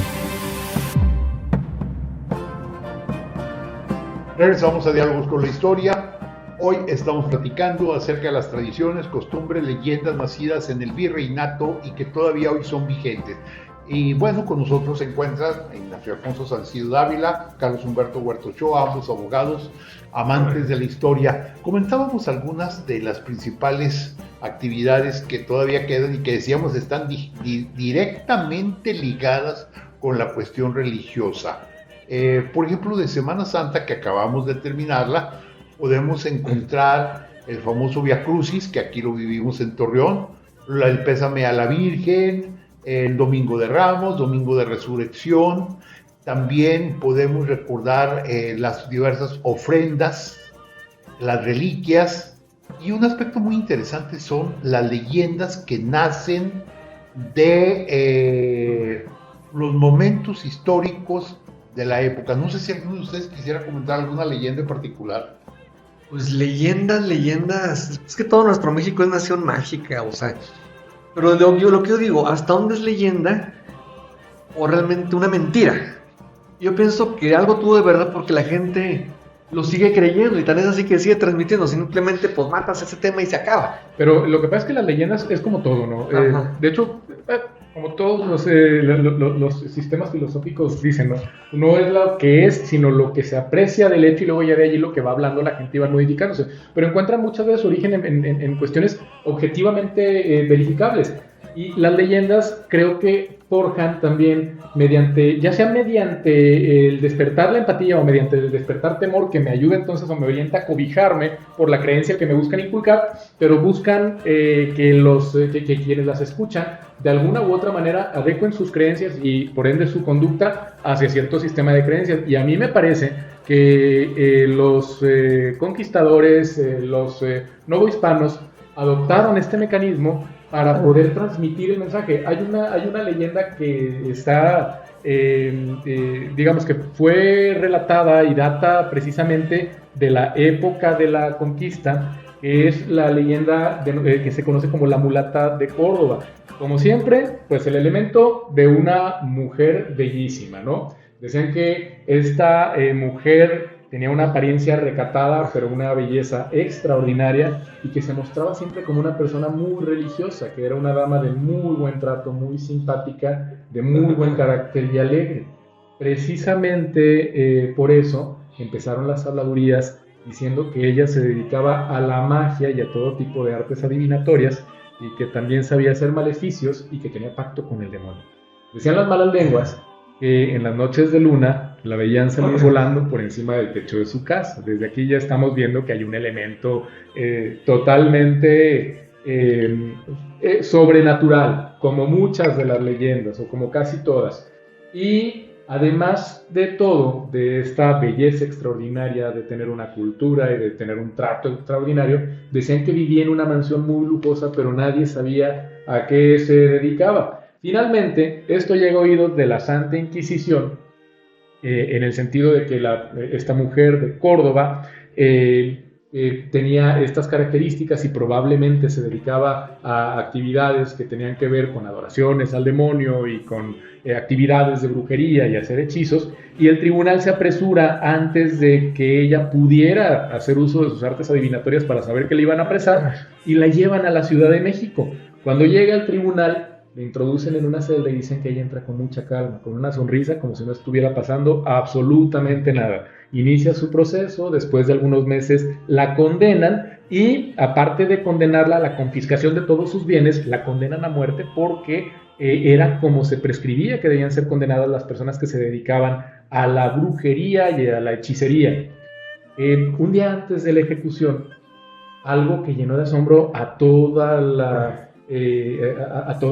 Regresamos a Diálogos con la Historia. Hoy estamos platicando acerca de las tradiciones, costumbres, leyendas nacidas en el virreinato y que todavía hoy son vigentes. Y bueno, con nosotros se encuentran Ignacio Alfonso Salcido Dávila, Carlos Humberto Huerta Ochoa, ambos abogados, amantes de la historia. Comentábamos algunas de las principales actividades que todavía quedan y que decíamos están directamente ligadas con la cuestión religiosa. Por ejemplo, de Semana Santa, que acabamos de terminarla, podemos encontrar el famoso Via Crucis, que aquí lo vivimos en Torreón, el Pésame a la Virgen, el Domingo de Ramos, Domingo de Resurrección. También podemos recordar las diversas ofrendas, las reliquias, y un aspecto muy interesante son las leyendas que nacen de los momentos históricos de la época. No sé si alguno de ustedes quisiera comentar alguna leyenda en particular. Pues leyendas, es que todo nuestro México es nación mágica, o sea, pero lo que yo digo, ¿hasta dónde es leyenda o realmente una mentira? Yo pienso que algo tuvo de verdad porque la gente lo sigue creyendo y tan es así que sigue transmitiendo, simplemente pues matas ese tema y se acaba. Pero lo que pasa es que las leyendas es como todo, ¿no? De hecho, como todos los sistemas filosóficos dicen, ¿no? No es lo que es, sino lo que se aprecia del hecho y luego ya de allí lo que va hablando la gente y va modificándose. Pero encuentran muchas veces origen en cuestiones objetivamente verificables. Y las leyendas creo que forjan también ya sea mediante el despertar la empatía o mediante el despertar temor que me ayuda entonces o me orienta a cobijarme por la creencia que me buscan inculcar, pero buscan que quienes las escuchan de alguna u otra manera adecuen sus creencias y por ende su conducta hacia cierto sistema de creencias. Y a mí me parece que los conquistadores, los novohispanos adoptaron este mecanismo para poder transmitir el mensaje. Hay una leyenda que está, digamos que fue relatada y data precisamente de la época de la conquista, que es la leyenda que se conoce como la mulata de Córdoba. Como siempre, pues el elemento de una mujer bellísima, ¿no? Decían que esta mujer tenía una apariencia recatada, pero una belleza extraordinaria y que se mostraba siempre como una persona muy religiosa, que era una dama de muy buen trato, muy simpática, de muy buen carácter y alegre. Precisamente por eso empezaron las habladurías diciendo que ella se dedicaba a la magia y a todo tipo de artes adivinatorias y que también sabía hacer maleficios y que tenía pacto con el demonio. Decían las malas lenguas que en las noches de luna la veían salir volando por encima del techo de su casa. Desde aquí ya estamos viendo que hay un elemento totalmente sobrenatural, como muchas de las leyendas, o como casi todas. Y además de todo, de esta belleza extraordinaria, de tener una cultura y de tener un trato extraordinario, decían que vivía en una mansión muy lujosa, pero nadie sabía a qué se dedicaba. Finalmente, esto llega a oídos de la Santa Inquisición, en el sentido de que esta mujer de Córdoba tenía estas características y probablemente se dedicaba a actividades que tenían que ver con adoraciones al demonio y con actividades de brujería y hacer hechizos, y el tribunal se apresura antes de que ella pudiera hacer uso de sus artes adivinatorias para saber que le iban a apresar y la llevan a la Ciudad de México. Cuando llega al tribunal, le introducen en una celda y dicen que ella entra con mucha calma, con una sonrisa, como si no estuviera pasando absolutamente nada. Inicia su proceso, después de algunos meses la condenan y, aparte de condenarla a la confiscación de todos sus bienes, la condenan a muerte porque era como se prescribía que debían ser condenadas las personas que se dedicaban a la brujería y a la hechicería. Un día antes de la ejecución, algo que llenó de asombro a toda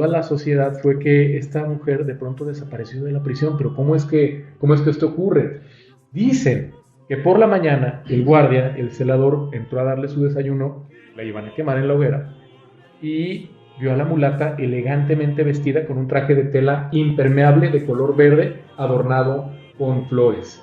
la sociedad fue que esta mujer de pronto desapareció de la prisión. Pero ¿cómo es que esto ocurre? Dicen que por la mañana el guardia, el celador, entró a darle su desayuno, la iban a quemar en la hoguera y vio a la mulata elegantemente vestida con un traje de tela impermeable de color verde adornado con flores.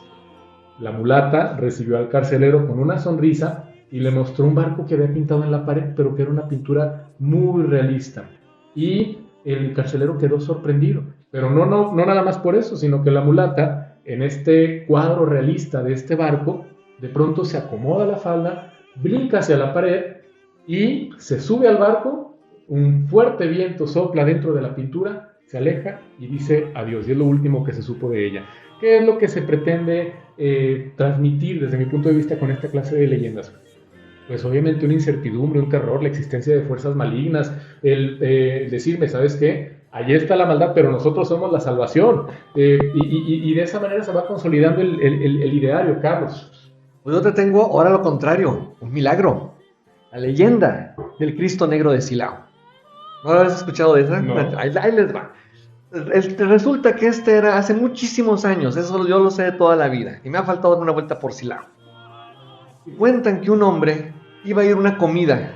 La mulata recibió al carcelero con una sonrisa y le mostró un barco que había pintado en la pared, pero que era una pintura muy realista. Y el carcelero quedó sorprendido, pero no nada más por eso, sino que la mulata, en este cuadro realista de este barco, de pronto se acomoda la falda, brinca hacia la pared y se sube al barco, un fuerte viento sopla dentro de la pintura, se aleja y dice adiós. Y es lo último que se supo de ella. ¿Qué es lo que se pretende transmitir desde mi punto de vista con esta clase de leyendas? Pues obviamente una incertidumbre, un terror, la existencia de fuerzas malignas, el decirme, ¿sabes qué? Allí está la maldad, pero nosotros somos la salvación. Y de esa manera se va consolidando el ideario, Carlos. Pues yo te tengo ahora lo contrario, un milagro. la leyenda del Cristo Negro de Silao. ¿No lo has escuchado de esa? No. Ahí les va. Resulta que era hace muchísimos años, eso yo lo sé de toda la vida, y me ha faltado dar una vuelta por Silao. Y cuentan que un hombre iba a ir a una comida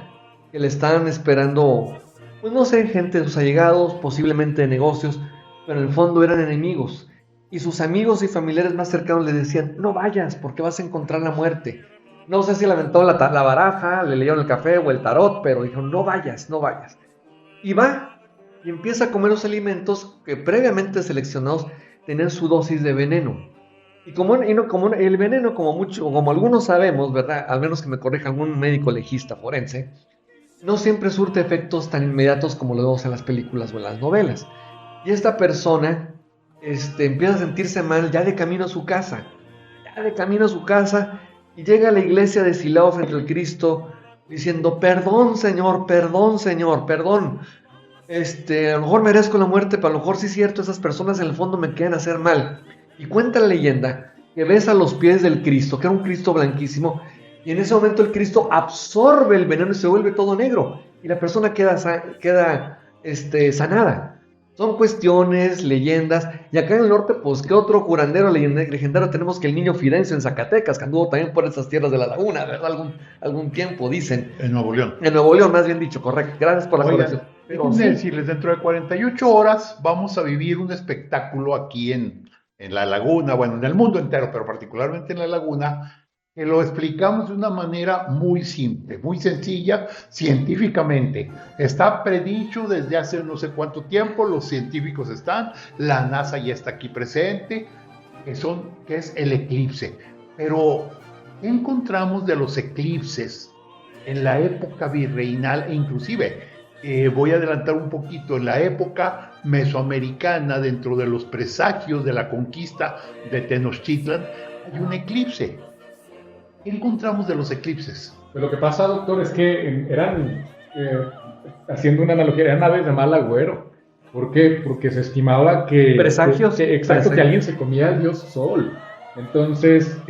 que le estaban esperando, pues no sé, gente de sus allegados, posiblemente de negocios, pero en el fondo eran enemigos. Y sus amigos y familiares más cercanos le decían, no vayas porque vas a encontrar la muerte. No sé si le aventó la baraja, le leyeron el café o el tarot, pero dijo, no vayas, no vayas. Y va, y empieza a comer los alimentos que previamente seleccionados tenían su dosis de veneno. Y como el veneno, como algunos sabemos, ¿verdad? Al menos que me corrija algún médico legista forense, no siempre surte efectos tan inmediatos como lo vemos en las películas o en las novelas. Y esta persona empieza a sentirse mal ya de camino a su casa. Y llega a la iglesia de Silao frente al Cristo diciendo, perdón señor, perdón. A lo mejor merezco la muerte, pero a lo mejor sí es cierto, esas personas en el fondo me quieren hacer mal. Y cuenta la leyenda que besa los pies del Cristo, que era un Cristo blanquísimo, y en ese momento el Cristo absorbe el veneno y se vuelve todo negro, y la persona queda sanada. Son cuestiones, leyendas, y acá en el norte, pues, ¿qué otro curandero legendario tenemos que el niño Fidencio en Zacatecas, que anduvo también por esas tierras de la laguna, ¿verdad? Algún tiempo, dicen. En Nuevo León. En Nuevo León, más bien dicho, correcto. Gracias por la corrección. Déjenme decirles, dentro de 48 horas vamos a vivir un espectáculo aquí en la laguna, bueno, en el mundo entero, pero particularmente en la laguna, que lo explicamos de una manera muy simple, muy sencilla, científicamente. Está predicho desde hace no sé cuánto tiempo, los científicos están, la NASA ya está aquí presente, que es el eclipse. Pero, ¿qué encontramos de los eclipses en la época virreinal e inclusive, voy a adelantar un poquito, en la época mesoamericana, dentro de los presagios de la conquista de Tenochtitlan, hay un eclipse? ¿Qué encontramos de los eclipses? Pues lo que pasa, doctor, es que eran, haciendo una analogía, eran aves de mal agüero. ¿Por qué? Porque se estimaba que... Presagios. Que alguien se comía al dios Sol. Entonces,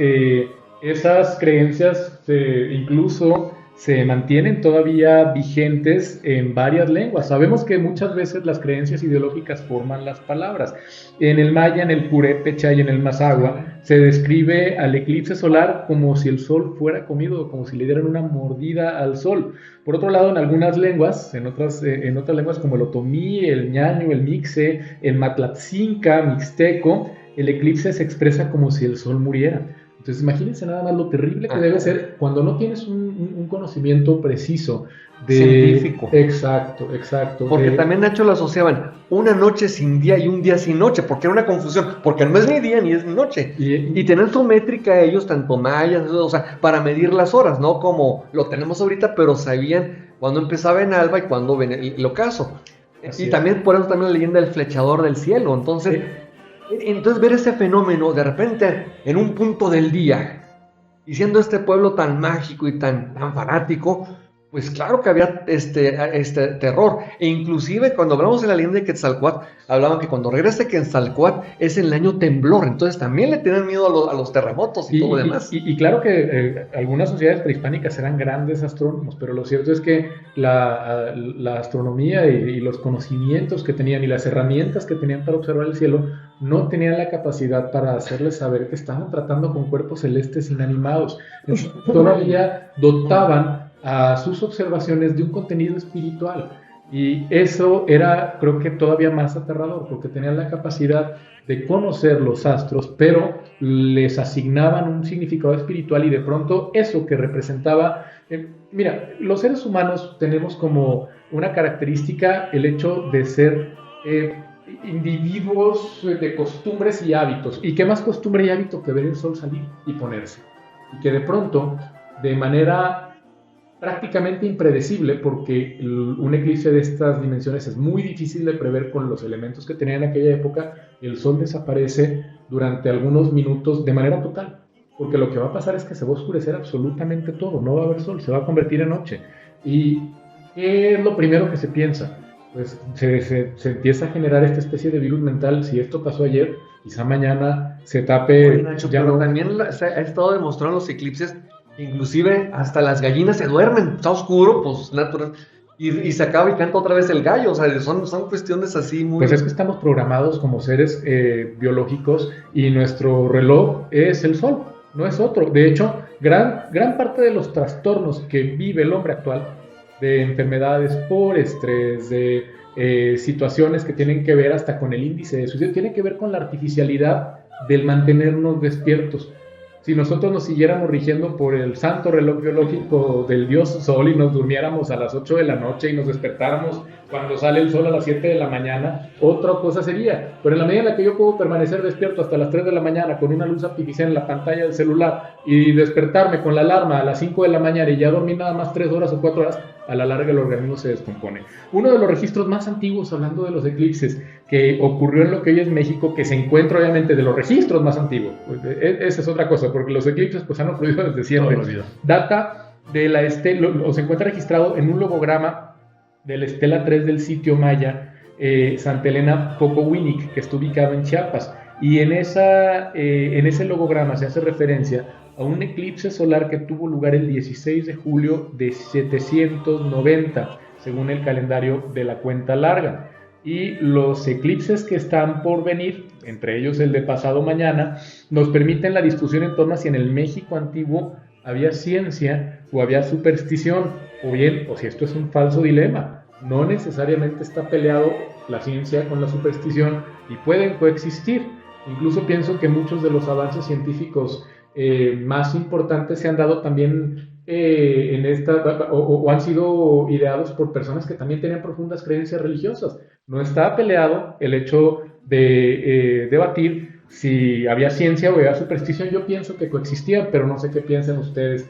esas creencias incluso se mantienen todavía vigentes en varias lenguas. Sabemos que muchas veces las creencias ideológicas forman las palabras. En el maya, en el purépecha y en el mazahua, se describe al eclipse solar como si el sol fuera comido, como si le dieran una mordida al sol. Por otro lado, en algunas lenguas, en otras lenguas como el otomí, el ñaño, el mixe, el matlatzinca, mixteco, el eclipse se expresa como si el sol muriera. Entonces imagínense nada más lo terrible que debe ser cuando no tienes un conocimiento preciso científico. Exacto. Porque también, Nacho, lo asociaban una noche sin día y un día sin noche, porque era una confusión, porque no es ni día ni es ni noche. Y tenían su métrica ellos, tanto mayas, o sea, para medir las horas, no como lo tenemos ahorita, pero sabían cuándo empezaba en alba y cuándo venía el ocaso. Y también por eso también la leyenda del flechador del cielo. Entonces ver ese fenómeno de repente en un punto del día, y siendo este pueblo tan mágico y tan fanático, pues claro que había terror. E inclusive cuando hablamos de la leyenda de Quetzalcóatl, hablaban que cuando regrese Quetzalcóatl es el año temblor, entonces también le tenían miedo a los terremotos y todo lo demás. Y claro que algunas sociedades prehispánicas eran grandes astrónomos, pero lo cierto es que la astronomía y los conocimientos que tenían y las herramientas que tenían para observar el cielo no tenían la capacidad para hacerles saber que estaban tratando con cuerpos celestes inanimados. Todavía dotaban a sus observaciones de un contenido espiritual, y eso era, creo que todavía más aterrador, porque tenían la capacidad de conocer los astros, pero les asignaban un significado espiritual, y de pronto eso que representaba, mira, los seres humanos tenemos como una característica el hecho de ser individuos de costumbres y hábitos, y qué más costumbre y hábito que ver el sol salir y ponerse, y que de pronto, de manera prácticamente impredecible, porque un eclipse de estas dimensiones es muy difícil de prever con los elementos que tenía en aquella época, el sol desaparece durante algunos minutos de manera total, porque lo que va a pasar es que se va a oscurecer absolutamente todo, no va a haber sol, se va a convertir en noche. ¿Y qué es lo primero que se piensa? Pues se empieza a generar esta especie de virus mental. Si esto pasó ayer, quizá mañana se tape. Oye, Nacho, pero también se ha estado demostrando los eclipses Inclusive hasta las gallinas se duermen, está oscuro, pues natural. Y se acaba y canta otra vez el gallo, o sea, son cuestiones así muy... Pues es que estamos programados como seres biológicos y nuestro reloj es el sol, no es otro. De hecho, gran parte de los trastornos que vive el hombre actual, de enfermedades por estrés, de situaciones que tienen que ver hasta con el índice de suicidio, tiene que ver con la artificialidad del mantenernos despiertos. Si nosotros nos siguiéramos rigiendo por el santo reloj biológico del dios sol y nos durmiéramos a las 8 de la noche y nos despertáramos cuando sale el sol a las 7 de la mañana, otra cosa sería. Pero en la medida en la que yo puedo permanecer despierto hasta las 3 de la mañana con una luz artificial en la pantalla del celular y despertarme con la alarma a las 5 de la mañana y ya dormir nada más 3 horas o 4 horas, a la larga el organismo se descompone. Uno de los registros más antiguos, hablando de los eclipses, que ocurrió en lo que hoy es México, que se encuentra obviamente de los registros más antiguos, esa es otra cosa, porque los eclipses pues han ocurrido desde siempre, data de la estela, o se encuentra registrado en un logograma de la estela 3 del sitio maya Santa Elena Pocohuinic, que está ubicado en Chiapas, y en ese logograma se hace referencia a un eclipse solar que tuvo lugar el 16 de julio de 790, según el calendario de la cuenta larga. Y los eclipses que están por venir, entre ellos el de pasado mañana, nos permiten la discusión en torno a si en el México antiguo había ciencia o había superstición, o si esto es un falso dilema. No necesariamente está peleado la ciencia con la superstición y pueden coexistir. Incluso pienso que muchos de los avances científicos más importantes se han dado también o han sido ideados por personas que también tenían profundas creencias religiosas. No está peleado el hecho de debatir si había ciencia o había superstición. Yo pienso que coexistían, pero no sé qué piensan ustedes,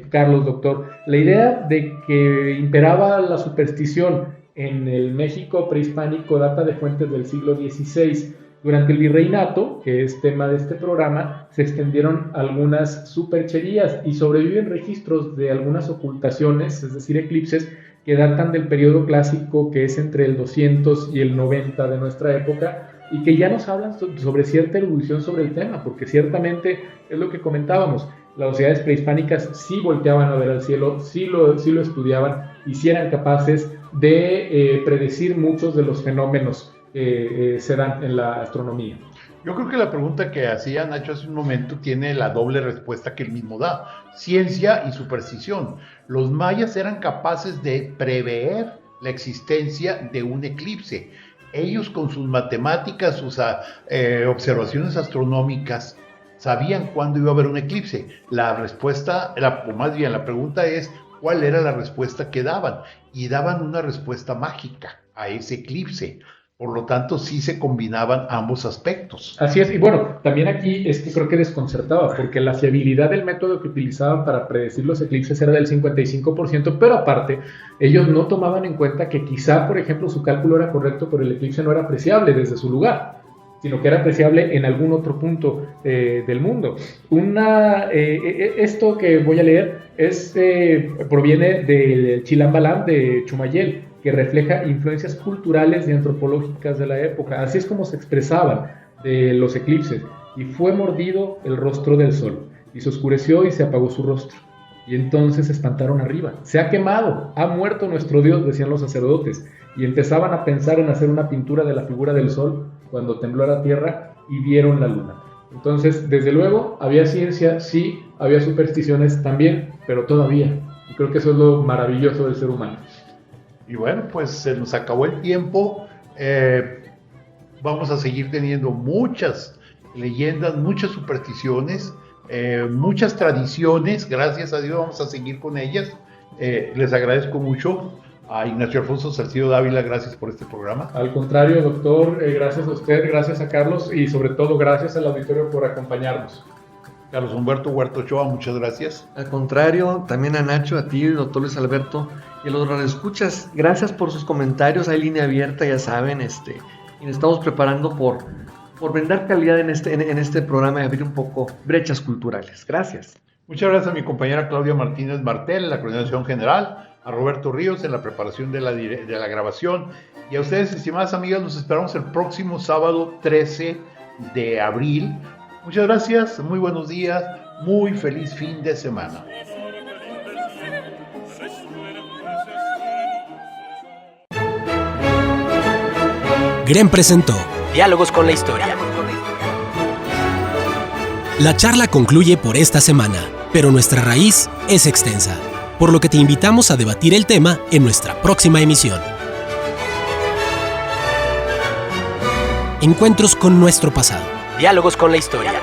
Carlos, doctor. La idea de que imperaba la superstición en el México prehispánico data de fuentes del siglo XVI. Durante el virreinato, que es tema de este programa, se extendieron algunas supercherías y sobreviven registros de algunas ocultaciones, es decir, eclipses, que datan del periodo clásico, que es entre el 200 y el 90 de nuestra época, y que ya nos hablan sobre cierta erudición sobre el tema, porque ciertamente es lo que comentábamos, las sociedades prehispánicas sí volteaban a ver al cielo, sí lo estudiaban y sí eran capaces de predecir muchos de los fenómenos se dan en la astronomía. Yo creo que la pregunta que hacía Nacho hace un momento tiene la doble respuesta que él mismo da: ciencia y superstición. Los mayas eran capaces de prever la existencia de un eclipse. Ellos, con sus matemáticas, sus observaciones astronómicas, sabían cuándo iba a haber un eclipse. La pregunta es cuál era la respuesta que daban, y daban una respuesta mágica a ese eclipse. Por lo tanto, sí se combinaban ambos aspectos. Así es, y bueno, también aquí es que creo que desconcertaba, porque la fiabilidad del método que utilizaban para predecir los eclipses era del 55%, pero aparte, ellos no tomaban en cuenta que quizá, por ejemplo, su cálculo era correcto, pero el eclipse no era apreciable desde su lugar, sino que era apreciable en algún otro punto del mundo. Esto que voy a leer proviene del Chilam Balam de Chumayel, que refleja influencias culturales y antropológicas de la época. Así es como se expresaban de los eclipses. Y fue mordido el rostro del sol, y se oscureció y se apagó su rostro. Y entonces se espantaron arriba. Se ha quemado, ha muerto nuestro Dios, decían los sacerdotes. Y empezaban a pensar en hacer una pintura de la figura del sol cuando tembló la tierra y vieron la luna. Entonces, desde luego, había ciencia, sí, había supersticiones también, pero todavía. Y creo que eso es lo maravilloso del ser humano. Y bueno, pues se nos acabó el tiempo. Vamos a seguir teniendo muchas leyendas, muchas supersticiones, muchas tradiciones. Gracias a Dios vamos a seguir con ellas. Les agradezco mucho a Ignacio Alfonso Salcido Dávila, gracias por este programa. Al contrario, doctor, gracias a usted, gracias a Carlos y sobre todo gracias al auditorio por acompañarnos. Carlos Humberto Huerta Ochoa, muchas gracias. Al contrario, también a Nacho, a ti, doctor Luis Alberto, y a los radioescuchas, gracias por sus comentarios. Hay línea abierta, ya saben, y nos estamos preparando por brindar calidad en este programa y abrir un poco brechas culturales. Gracias. Muchas gracias a mi compañera Claudia Martínez Martel en la coordinación general, a Roberto Ríos en la preparación de la grabación, y a ustedes, estimadas amigas, nos esperamos el próximo sábado 13 de abril. Muchas gracias, muy buenos días, Muy feliz fin de semana. GREM presentó Diálogos con la Historia. La charla concluye por esta semana, pero nuestra raíz es extensa, por lo que te invitamos a debatir el tema en nuestra próxima emisión. Encuentros con nuestro pasado. Diálogos con la Historia.